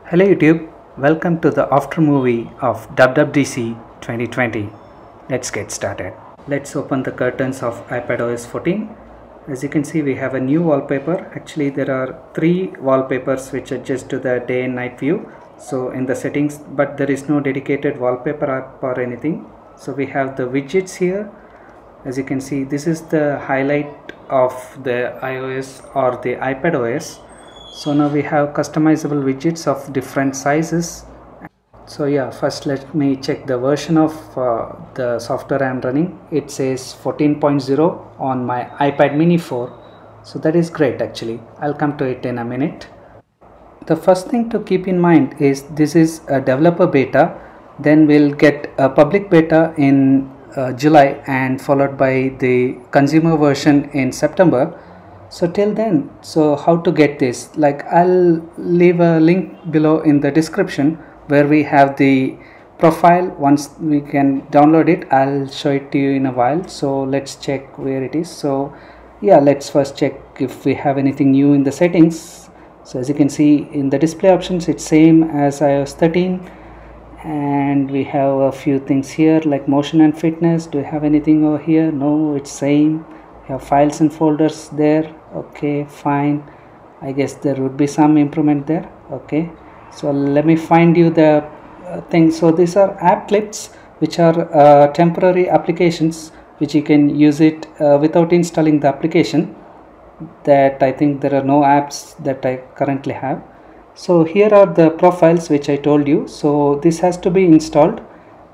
Hello YouTube, welcome to the after movie of WWDC 2020. Let's get started. Let's open the curtains of iPadOS 14. As you can see, we have a new wallpaper. Actually, there are 3 wallpapers which adjust to the day and night view. So in the settings, but there is no dedicated wallpaper app or anything. So we have the widgets here. As you can see, this is the highlight of the iOS or the iPadOS. So now we have customizable widgets of different sizes. So yeah, first let me check the version of the software I am running. It says 14.0 on my iPad mini 4. So that is great actually. I'll come to it in a minute. The first thing to keep in mind is this is a developer beta. Then we'll get a public beta in July and followed by the consumer version in September. So till then, so how to get this? Like I'll leave a link below in the description where we have the profile. Once we can download it, I'll show it to you in a while. So let's check where it is. So yeah, let's first check if we have anything new in the settings. So as you can see in the display options, it's same as iOS 13. And we have a few things here like motion and fitness. Do we have anything over here? No, it's same. We have files and folders there. Okay, fine. I guess there would be some improvement there. Okay, so let me find you the thing. So these are app clips, which are temporary applications which you can use it without installing the application. That I think there are no apps that I currently have. So here are the profiles which I told you. So this has to be installed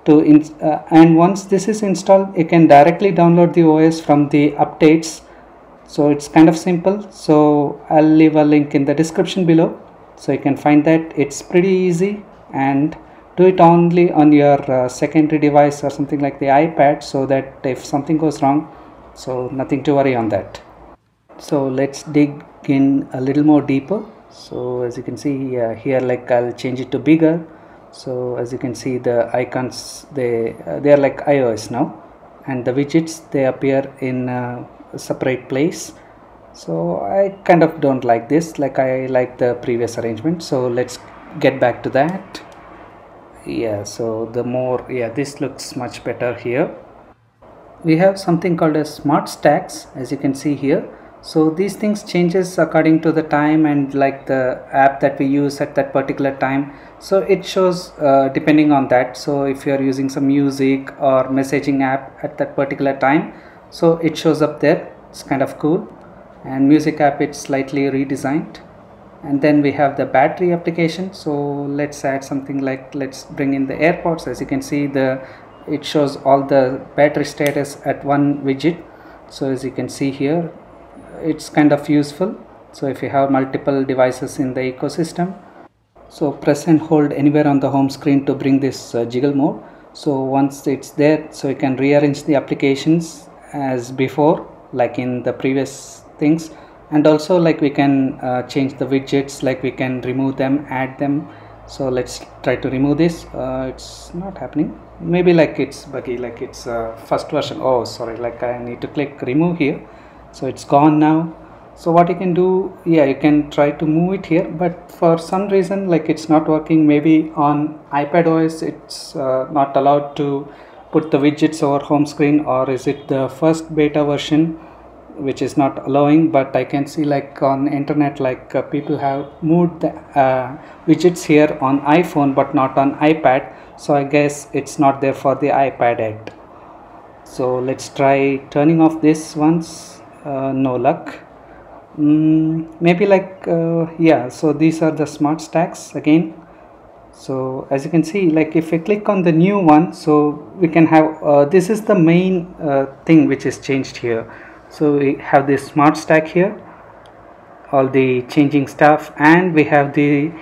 and once this is installed, you can directly download the OS from the updates. So it's kind of simple. So I'll leave a link in the description below so you can find that. It's pretty easy, and do it only on your secondary device or something like the iPad, so that if something goes wrong, so nothing to worry on that. So let's dig in a little more deeper. So as you can see here, like I'll change it to bigger. So as you can see, the icons, they are like iOS now, and the widgets, they appear in a separate place. So I kind of don't like this, like I like the previous arrangement. So let's get back to that. Yeah, so the more, yeah, this looks much better here. We have something called as smart stacks, as you can see here. So these things changes according to the time and like the app that we use at that particular time. So it shows depending on that. So if you are using some music or messaging app at that particular time, so it shows up there. It's kind of cool. And music app, it's slightly redesigned. And then we have the battery application. So let's add something like, let's bring in the AirPods. As you can see, it shows all the battery status at one widget. So as you can see here, it's kind of useful. So if you have multiple devices in the ecosystem, so press and hold anywhere on the home screen to bring this jiggle mode. So once it's there, so you can rearrange the applications as before, like in the previous things. And also like we can change the widgets, like we can remove them, add them. So let's try to remove this. It's not happening. Maybe like it's buggy, like it's first version. Oh sorry, like I need to click remove here. So it's gone now. So what you can do, yeah, you can try to move it here, but for some reason like it's not working. Maybe on iPadOS it's not allowed to put the widgets over home screen, or is it the first beta version which is not allowing? But I can see like on internet, like people have moved the widgets here on iPhone but not on iPad. So I guess it's not there for the iPad yet. So let's try turning off this once. No luck. Maybe like yeah, so these are the smart stacks again. So as you can see, like if I click on the new one, so we can have this is the main thing which is changed here. So we have this smart stack here, all the changing stuff, and we have the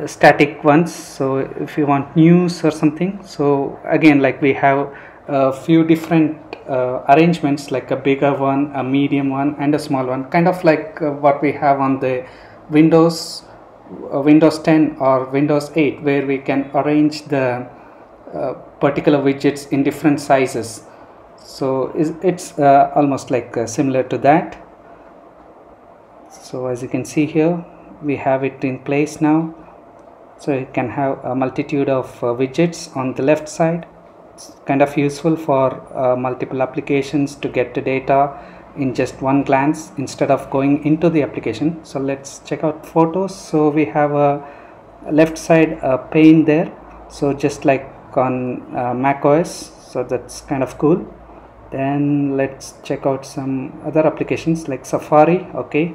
static ones. So if you want news or something, so again like we have a few different arrangements, like a bigger one, a medium one, and a small one, kind of like what we have on the Windows 10 or Windows 8, where we can arrange the particular widgets in different sizes. So it's almost like similar to that. So as you can see here, we have it in place now. So you can have a multitude of widgets on the left side. It's kind of useful for multiple applications to get the data in just one glance instead of going into the application. So let's check out photos. So we have a left side pane there, so just like on Mac OS, so that's kind of cool. Then let's check out some other applications like Safari. Okay,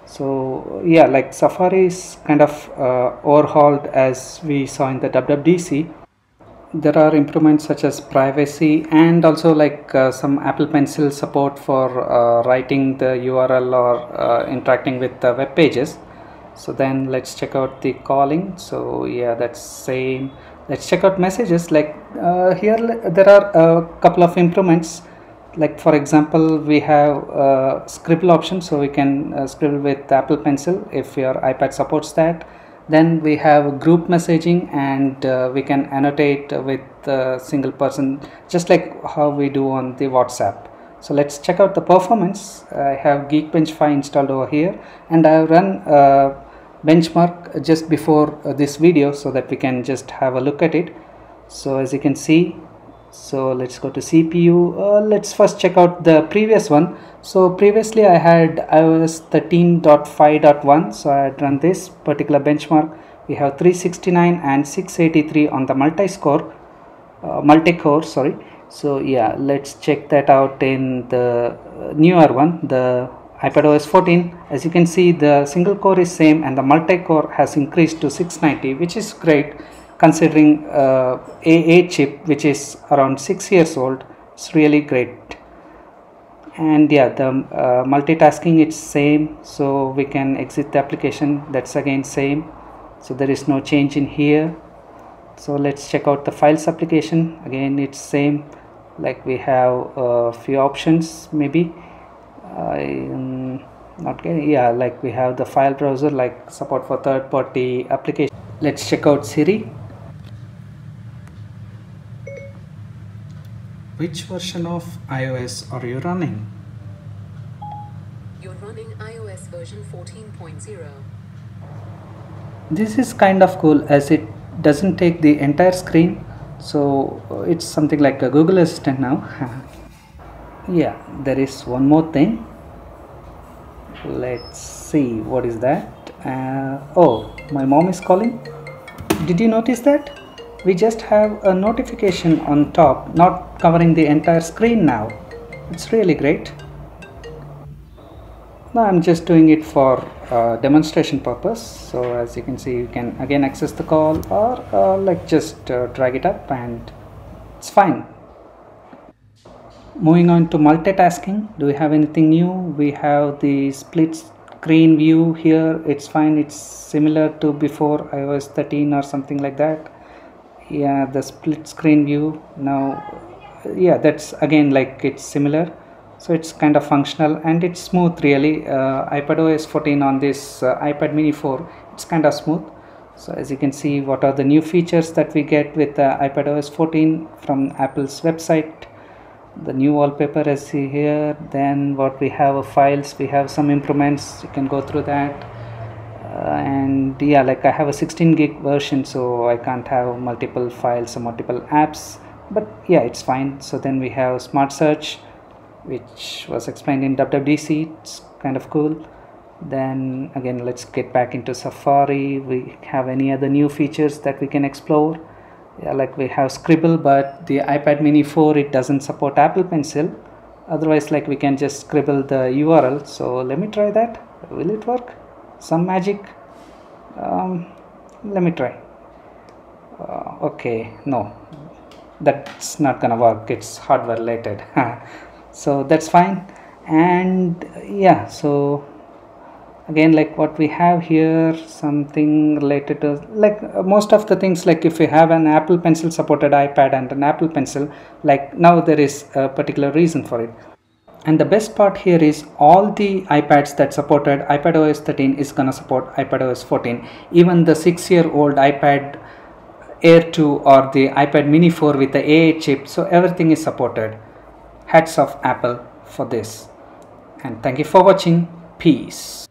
so yeah, like Safari is kind of overhauled as we saw in the WWDC. There are improvements such as privacy and also like some Apple Pencil support for writing the URL or interacting with the web pages. So then let's check out the calling. So yeah, that's same. Let's check out messages. Like here there are a couple of improvements. Like for example, we have scribble option, so we can scribble with Apple Pencil if your iPad supports that. Then we have group messaging, and we can annotate with single person, just like how we do on the WhatsApp. So let's check out the performance. I have Geekbench 5 installed over here, and I have run benchmark just before this video so that we can just have a look at it. So as you can see, so let's go to CPU. Let's first check out the previous one. So previously I had iOS 13.5.1, so I had run this particular benchmark. We have 369 and 683 on the multi-core, sorry. So yeah, let's check that out in the newer one, the iPadOS 14. As you can see, the single core is same and the multi-core has increased to 690, which is great considering A8 chip, which is around 6 years old. It's really great. And yeah, the multitasking, it's same, so we can exit the application. That's again same, so there is no change in here. So let's check out the files application. Again, it's same, like we have a few options. Maybe not getting, yeah, like we have the file browser, like support for third-party application. Let's check out Siri. Which version of iOS are you running? You're running iOS version 14.0. This is kind of cool as it doesn't take the entire screen, so it's something like a Google Assistant now. Yeah, there is one more thing. Let's see, what is that? Oh, my mom is calling. Did you notice that? We just have a notification on top, not covering the entire screen now. It's really great. Now I'm just doing it for demonstration purpose. So as you can see, you can again access the call, or like just drag it up and it's fine. Moving on to multitasking, do we have anything new? We have the split screen view here. It's fine, it's similar to before iOS 13 or something like that. Yeah, the split screen view now, yeah, that's again like it's similar, so it's kind of functional and it's smooth really. iPadOS 14 on this iPad mini 4, it's kind of smooth. So as you can see, what are the new features that we get with iPadOS 14 from Apple's website. The new wallpaper as see here. Then what we have of files, we have some improvements, you can go through that. And yeah, like I have a 16 gig version, so I can't have multiple files or multiple apps, but yeah, it's fine. So then we have smart search, which was explained in WWDC. It's kind of cool. Then again, let's get back into Safari. We have any other new features that we can explore? Yeah, like we have Scribble, but the iPad mini 4, it doesn't support Apple Pencil. Otherwise, like we can just scribble the URL. So let me try that. Will it work? Some magic. Let me try. Okay, no, that's not gonna work. It's hardware related. So that's fine. And yeah, so again, like what we have here, something related to like most of the things, like if you have an Apple Pencil supported iPad and an Apple Pencil, like now there is a particular reason for it. And the best part here is all the iPads that supported iPadOS 13 is gonna support iPadOS 14. Even the 6-year-old iPad Air 2 or the iPad mini 4 with the A8 chip, so everything is supported. Hats off Apple for this. And thank you for watching. Peace.